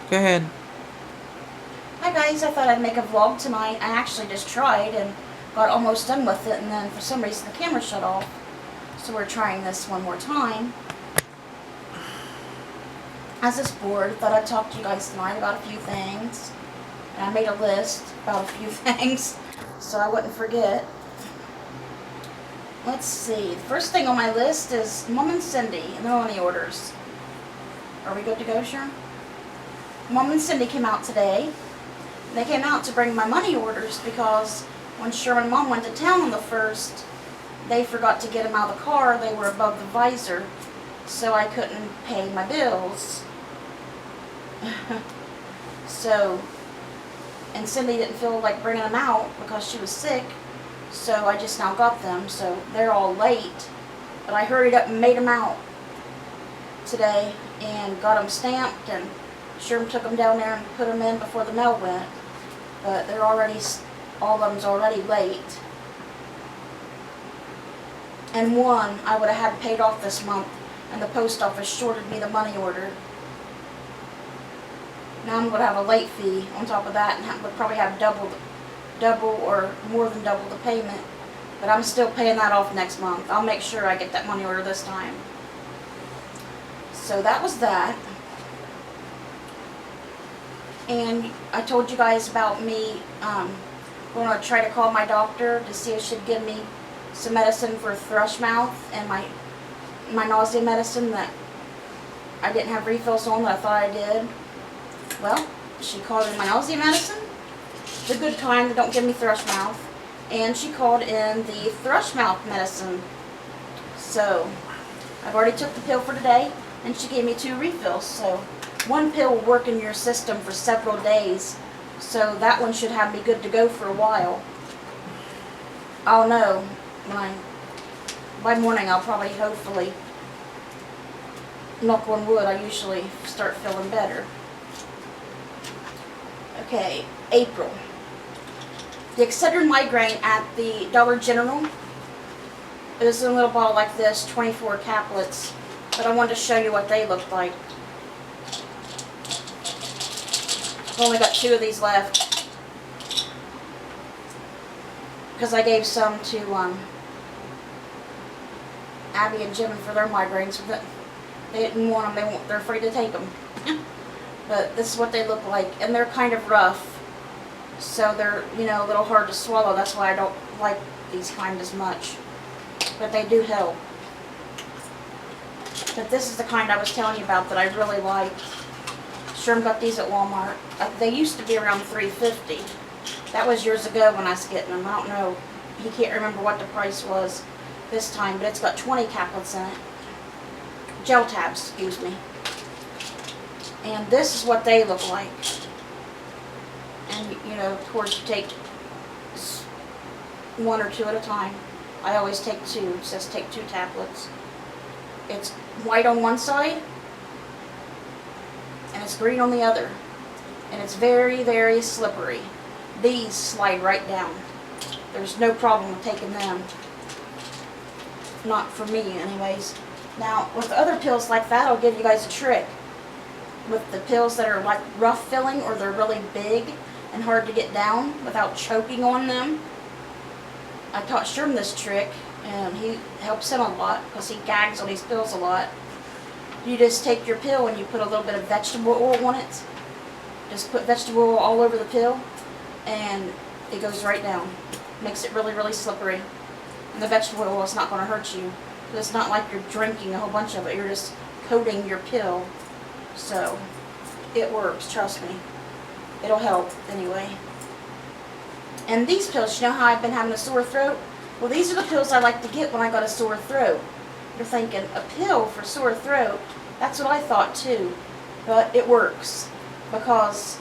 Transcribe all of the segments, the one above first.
Go ahead. Hi guys, I thought I'd make a vlog tonight. I actually just tried and got almost done with it, and then for some reason the camera shut off. So we're trying this one more time. I was just bored, thought I'd talk to you guys tonight about a few things. And I made a list about a few things so I wouldn't forget. Let's see, the first thing on my list is Mom and Cindy and the money orders. Are we good to go, Sherm? Mom and Cindy came out today. They came out to bring my money orders because when Sherman and Mom went to town on the 1st, they forgot to get them out of the car. They were above the visor, so I couldn't pay my bills. And Cindy didn't feel like bringing them out because she was sick, so I just now got them. So they're all late, but I hurried up and made them out today and got them stamped, and Sherman took them down there and put them in before the mail went. But they're already, all of them's already late. And one I would have had paid off this month, and the post office shorted me the money order. Now I'm going to have a late fee on top of that, and would probably have double or more than double the payment. But I'm still paying that off next month. I'll make sure I get that money order this time. So that was that. And I told you guys about me going to try to call my doctor to see if she'd give me some medicine for thrush mouth and my nausea medicine that I didn't have refills on that I thought I did. Well, she called in my nausea medicine, the good kind that don't give me thrush mouth, and she called in the thrush mouth medicine. So I've already took the pill for today, and she gave me 2 refills. So one pill will work in your system for several days, so that one should have me good to go for a while. I'll know by morning. I'll probably, hopefully, knock on wood, I usually start feeling better. Okay, April. The Excedrin migraine at the Dollar General. It was in a little bottle like this, 24 caplets, but I wanted to show you what they looked like. I've only got 2 of these left because I gave some to Abby and Jim for their migraines. They didn't want them. They're afraid to take them. But this is what they look like, and they're kind of rough, so they're, a little hard to swallow. That's why I don't like these kind as much, but they do help. But this is the kind I was telling you about that I really like. Sherm got these at Walmart. They used to be around $3.50. That was years ago when I was getting them. I don't know. He can't remember what the price was this time, but it's got 20 caplets in it. Gel tabs, excuse me. And this is what they look like. And, of course, you take 1 or 2 at a time. I always take 2. It says take 2 tablets. It's white on one side, and it's green on the other. And it's very, very slippery. These slide right down. There's no problem with taking them. Not for me, anyways. Now, with other pills like that, I'll give you guys a trick. With the pills that are like rough filling, or they're really big and hard to get down without choking on them, I taught Sherm this trick, and he helps him a lot because he gags on these pills a lot. You just take your pill and you put a little bit of vegetable oil on it. Just put vegetable oil all over the pill, and it goes right down. Makes it really, really slippery. And the vegetable oil is not going to hurt you. It's not like you're drinking a whole bunch of it. You're just coating your pill. So, it works, trust me. It'll help, anyway. And these pills, you know how I've been having a sore throat? Well, these are the pills I like to get when I got a sore throat. You're thinking, a pill for sore throat? That's what I thought, too. But it works. Because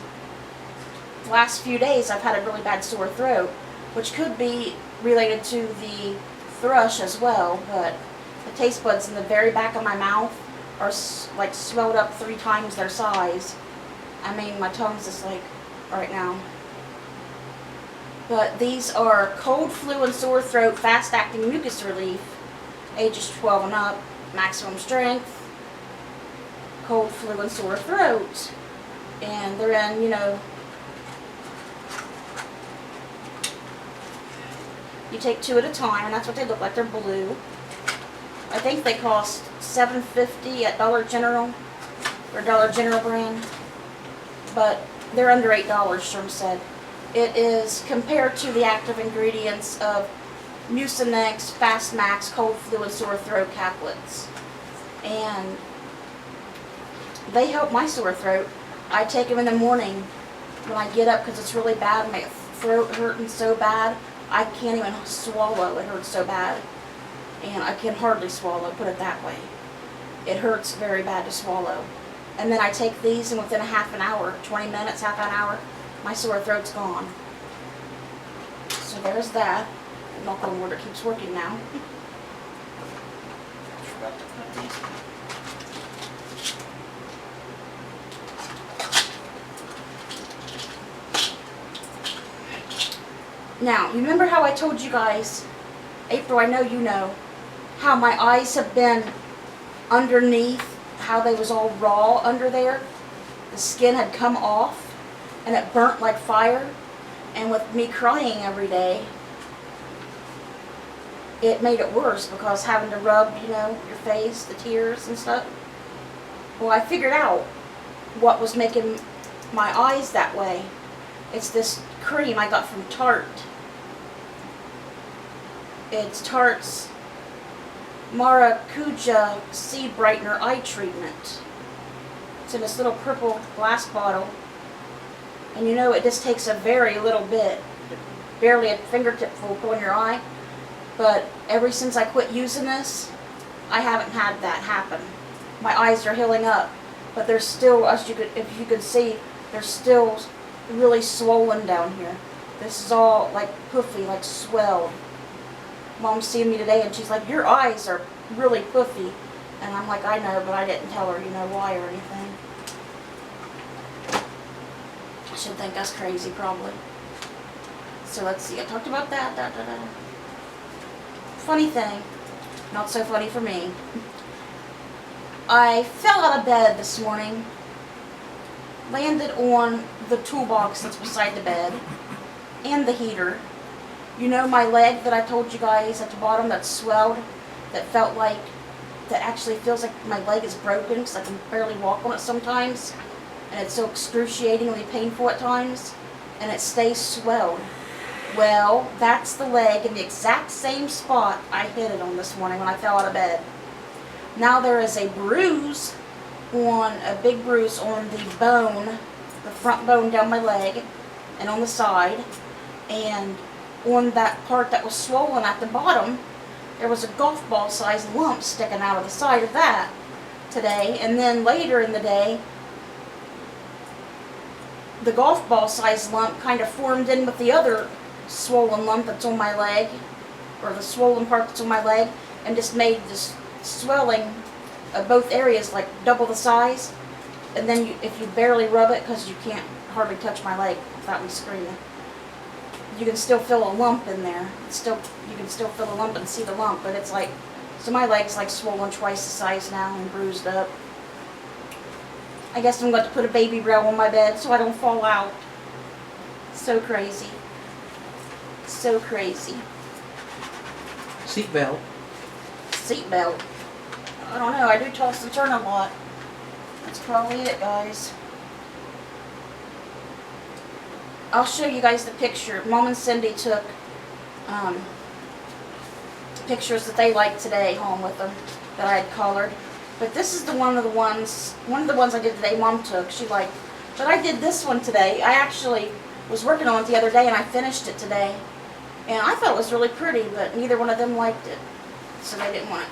the last few days I've had a really bad sore throat, which could be related to the thrush as well, but the taste buds in the very back of my mouth are like swelled up 3 times their size. I mean, my tongue's just like right now. But these are cold, flu, and sore throat, fast-acting mucus relief, ages 12 and up, maximum strength, cold, flu, and sore throat. And they're in, you know, you take 2 at a time, and that's what they look like. They're blue. I think they cost $7.50 at Dollar General, or Dollar General brand, but they're under $8, Sherm said. It is compared to the active ingredients of Mucinex, Fastmax, cold flu, and sore throat caplets. And they help my sore throat. I take them in the morning when I get up because it's really bad. My throat hurting so bad, I can't even swallow. It hurts so bad. And I can hardly swallow, put it that way. It hurts very bad to swallow. And then I take these, and within a half an hour, 20 minutes, half an hour, my sore throat's gone. So there's that. Knock on wood, it keeps working now. Forgot to put these. Now, you remember how I told you guys, April, I know you know, how my eyes have been underneath, how they was all raw under there? The skin had come off, and it burnt like fire. And with me crying every day, it made it worse because having to rub, you know, your face, the tears and stuff. Well, I figured out what was making my eyes that way. It's this cream I got from Tarte. It's Tarte's Maracuja Sea Brightener Eye Treatment. It's in this little purple glass bottle. And you know, it just takes a very little bit, barely a fingertip full, to go in your eye. But ever since I quit using this, I haven't had that happen. My eyes are healing up, but they're still, as you could, if you could see, they're still really swollen down here. This is all like puffy, like swelled. Mom's seeing me today, and she's like, "Your eyes are really puffy," and I'm like, "I know, but I didn't tell her, you know, why or anything." She'd think that's crazy, probably. So let's see. I talked about that. Funny thing, not so funny for me. I fell out of bed this morning, landed on the toolbox that's beside the bed, and the heater. You know my leg that I told you guys at the bottom that swelled, that felt like, that actually feels like my leg is broken because I can barely walk on it sometimes, and it's so excruciatingly painful at times, and it stays swelled. Well, that's the leg in the exact same spot I hit it on this morning when I fell out of bed. Now there is a bruise a big bruise on the bone, the front bone down my leg, and on the side, and on that part that was swollen at the bottom, there was a golf ball sized lump sticking out of the side of that today. And then later in the day, the golf ball sized lump kind of formed in with the other swollen lump that's on my leg, or the swollen part that's on my leg, and just made this swelling of both areas like double the size. And then if you barely rub it, because you can't hardly touch my leg without me screaming, you can still feel a lump in there. You can still feel a lump and see the lump, but it's like, so my leg's like swollen twice the size now and bruised up. I guess I'm going to put a baby rail on my bed so I don't fall out. So crazy. So crazy. Seatbelt. Seatbelt. I don't know, I do toss and turn a lot. That's probably it, guys. I'll show you guys the picture. Mom and Cindy took pictures that they liked today home with them that I had colored. But this is one of the ones I did today Mom took. She liked. But I did this one today. I actually was working on it the other day and I finished it today. And I thought it was really pretty, but neither one of them liked it. So they didn't want it.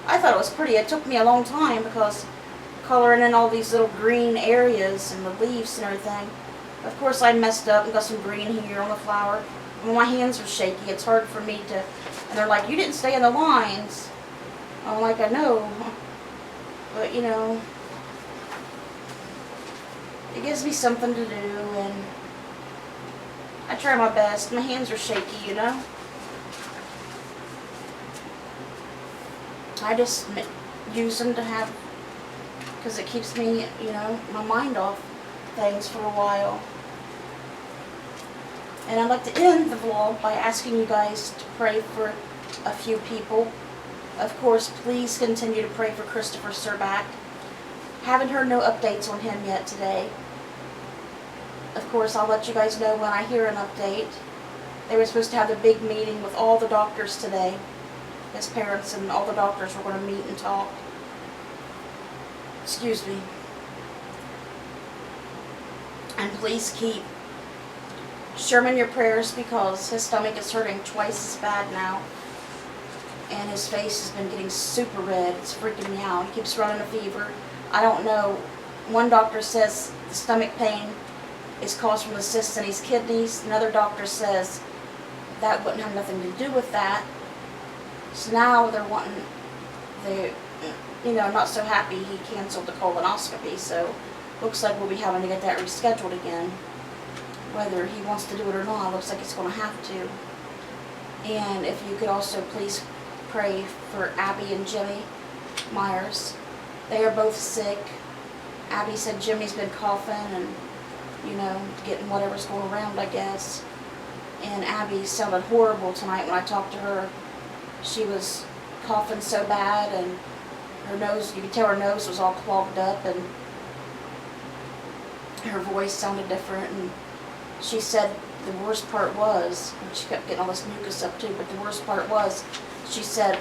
I thought it was pretty. It took me a long time because coloring in all these little green areas and the leaves and everything. Of course I messed up and got some green here on the flower. When my hands are shaky, it's hard for me to, and they're like, "You didn't stay in the lines." I'm like, "I know, but you know, it gives me something to do, and I try my best. My hands are shaky, you know. I just use them to have because it keeps me, my mind off things for a while. And I'd like to end the vlog by asking you guys to pray for a few people. Of course, please continue to pray for Christopher Surback. Haven't heard no updates on him yet today. Of course, I'll let you guys know when I hear an update. They were supposed to have a big meeting with all the doctors today. His parents and all the doctors were going to meet and talk. Excuse me. And please keep Sherman in your prayers, because his stomach is hurting twice as bad now. And his face has been getting super red. It's freaking me out. He keeps running a fever. I don't know. One doctor says the stomach pain is caused from the cysts in his kidneys. Another doctor says that wouldn't have nothing to do with that. So now they're wanting, not so happy he canceled the colonoscopy. So looks like we'll be having to get that rescheduled again. Whether he wants to do it or not, looks like he's going to have to. And if you could also please pray for Abby and Jimmy Myers. They are both sick. Abby said Jimmy's been coughing and, getting whatever's going around, I guess. And Abby sounded horrible tonight when I talked to her. She was coughing so bad, and her nose, you could tell her nose was all clogged up, and her voice sounded different. And she said the worst part was, and she kept getting all this mucus up too, but the worst part was, she said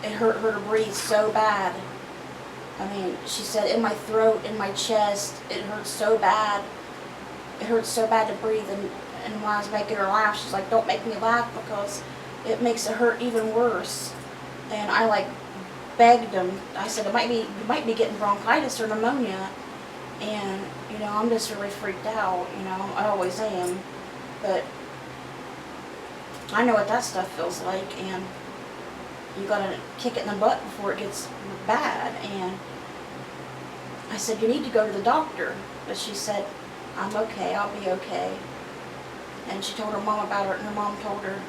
it hurt her to breathe so bad. I mean, she said in my throat, in my chest, it hurt so bad. It hurt so bad to breathe. And when I was making her laugh, she's like, don't make me laugh because it makes it hurt even worse. And I begged him. I said, you might be getting bronchitis or pneumonia. And, I'm just really freaked out, I always am. But I know what that stuff feels like, and you gotta kick it in the butt before it gets bad. And I said, you need to go to the doctor. But she said, I'm okay, I'll be okay. And she told her mom about it, and her mom told her,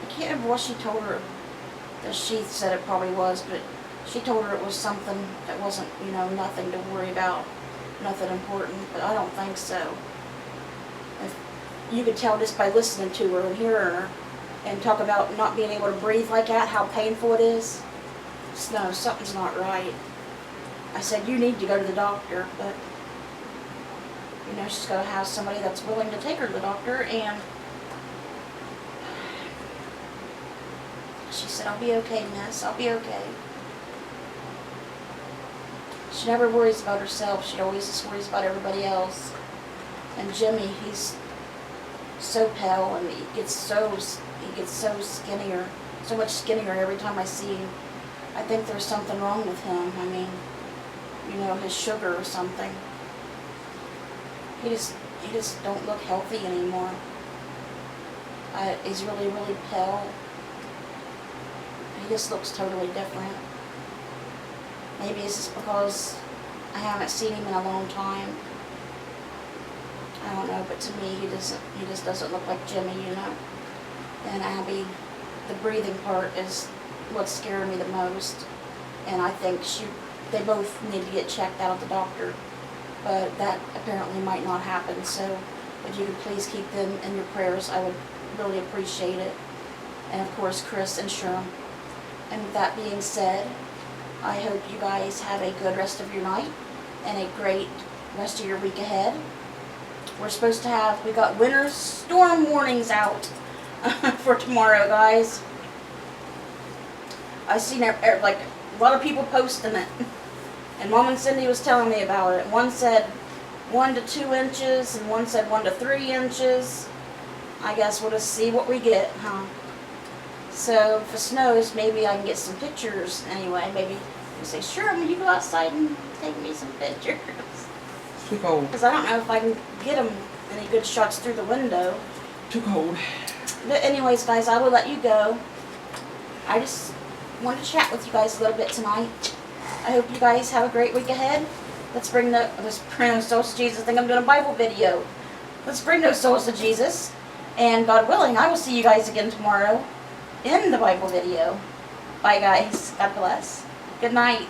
I can't remember what she told her, that she said it probably was, but she told her it was something that wasn't, nothing to worry about, nothing important, but I don't think so. If you could tell just by listening to her and hearing her, and talk about not being able to breathe like that, how painful it is. No, something's not right. I said, you need to go to the doctor, but, she's got to have somebody that's willing to take her to the doctor, and she said, I'll be okay, miss, I'll be okay. She never worries about herself, she always just worries about everybody else. And Jimmy, he's so pale, and he gets so skinnier, so much skinnier every time I see him. I think there's something wrong with him. I mean, his sugar or something. He just don't look healthy anymore. He's really, really pale. He just looks totally different. Maybe it's just because I haven't seen him in a long time. I don't know, but to me, he just doesn't look like Jimmy, And Abby, the breathing part is what's scaring me the most. And I think they both need to get checked out at the doctor. But that apparently might not happen. So if you could please keep them in your prayers, I would really appreciate it. And of course, Chris and Sherm. And with that being said, I hope you guys have a good rest of your night and a great rest of your week ahead. We got winter storm warnings out for tomorrow, guys. I seen a lot of people posting it, and Mom and Cindy was telling me about it. One said 1 to 2 inches, and one said 1 to 3 inches. I guess we'll just see what we get, huh? So if it snows, maybe I can get some pictures anyway. Maybe you say, sure, will you go outside and take me some pictures? Too cold. Because I don't know if I can get them any good shots through the window. Too cold. But anyways, guys, I will let you go. I just wanted to chat with you guys a little bit tonight. I hope you guys have a great week ahead. Let's bring those souls to Jesus. I think I'm doing a Bible video. Let's bring those souls to Jesus. And God willing, I will see you guys again tomorrow in the Bible video. Bye, guys. God bless. Good night.